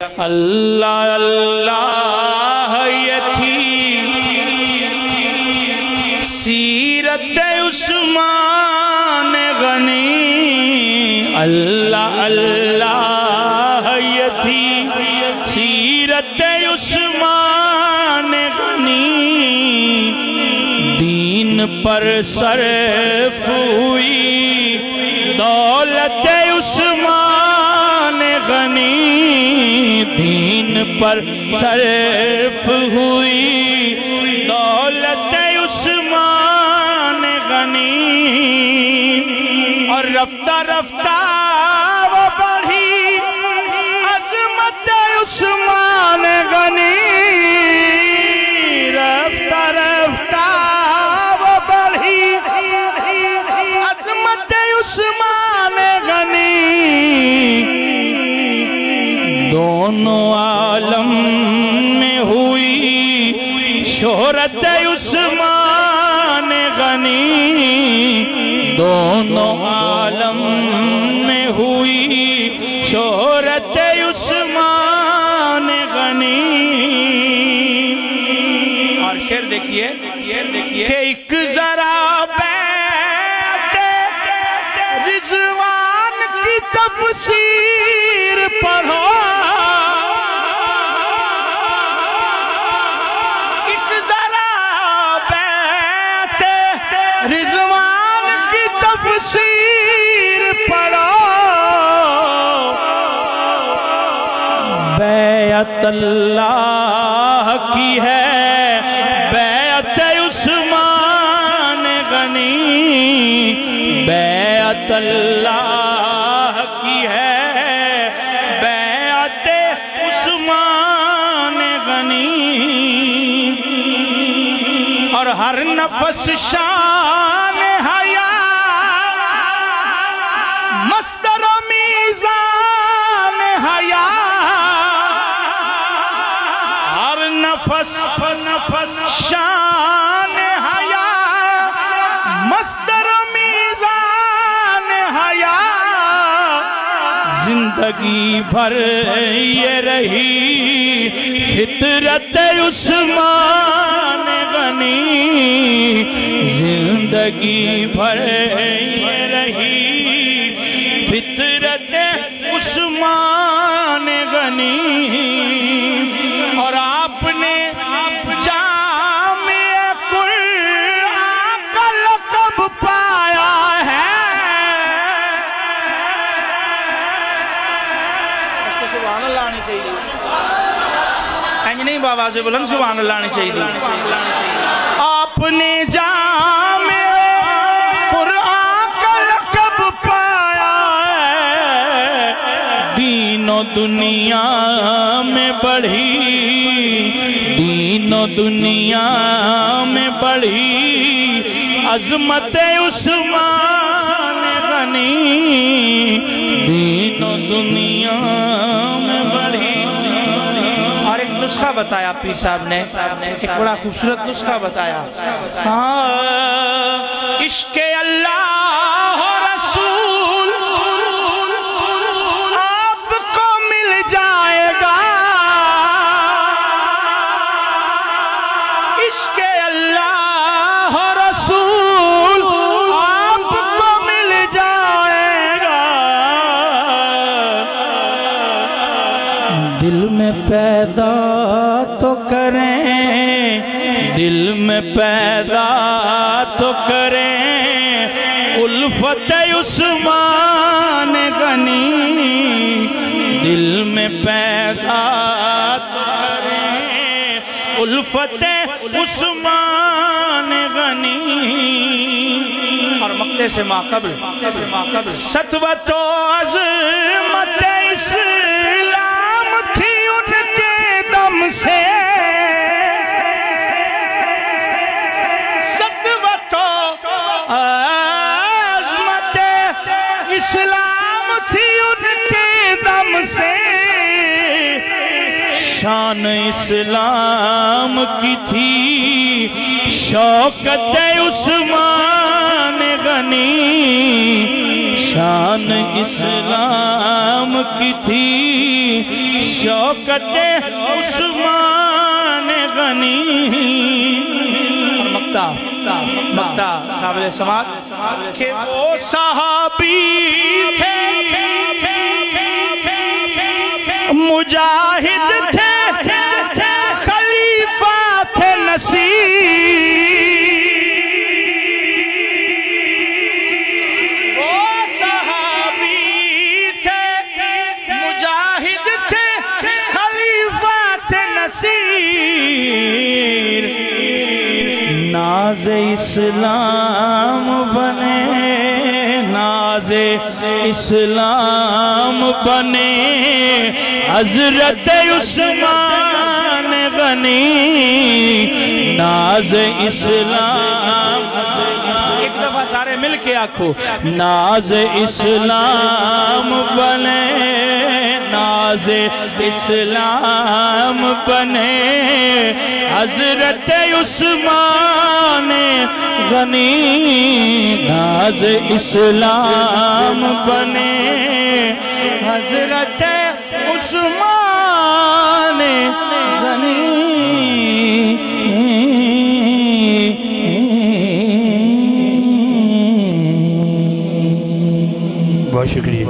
اللہ اللہ یہ تھی سیرت عثمان غنی، اللہ اللہ یہ تھی سیرت عثمان غنی، دین پر صرف ہوئی دولت عثمان غنی، دین پر صرف ہوئی دولت عثمان غنی، اور رفتہ رفتہ وہ بڑھی عظمت عثمان غنی، رفتہ رفتہ وہ بڑھی عظمت عثمان غنی، دونوں عالم میں ہوئی شہرت عثمان غنی، دونوں عالم میں ہوئی شہرت عثمان غنی۔ اور شعر دیکھیے کہ ایک ذرا بیعت رضوان کی تفسیر پڑھو، رضوان کی تفسیر پڑھو، بیعت اللہ کی ہے بیعت عثمان غنی، بیعت اللہ کی ہے بیعت عثمان غنی، اور ہر نفس شان حیا مصدر و میزان حیا، ہر نفس شان حیا مصدر و میزان حیا، زندگی بھر یہ رہی فطرت عثمان غنی، زندگی بھر یہ رہی فطرت عثمان غنی، اور آپ نے جامع قرآن کا لقب پایا ہے، اس کو سبحان اللہ آنی چاہیے، اینج نہیں بابا سے بلند سبحان اللہ آنی چاہیے، آپ نے جامع قرآن کا لقب پایا ہے، دین و دنیا میں بڑھی، دین و دنیا میں بڑھی عظمت عثمان غنی، دین و دنیا میں بڑھی۔ اور ایک نسخہ بتایا پیر صاحب نے، ایک بڑا خوبصورت نسخہ بتایا، عشق اللہ رسول آپ کو مل جائے گا، عشق اللہ رسول آپ کو مل جائے گا، دل میں پیدا تو کریں، دل میں پیدا تو کریں الفت عثمان غنی، دل میں پیدا تو کریں الفت عثمان غنی، اور مقتے سے ماقبل سطوت و عظمت اسلام تھی ان کے دم سے، سطوت و عظمت اسلام تھی ان کے دم سے، شان اسلام کی تھی شوکت عثمان غنی، شان اسلام کی تھی شوکت عثمان غنی مقطع قابل سماعت کہ وہ صحابی تھے مجاہد تھے خلیفہ تھے نصیر وہ صحابی تھے مجاہد تھے خلیفہ تھے نصیر ناز اسلام بنے ناز اسلام بنے حضرت عثمان غنی ناز اسلام ایک دفعہ سارے مل کے آکھو ناز اسلام بنے ناز اسلام بنے حضرت عثمان غنی ناز اسلام بنے حضرت عثمان غنی بہت شکریہ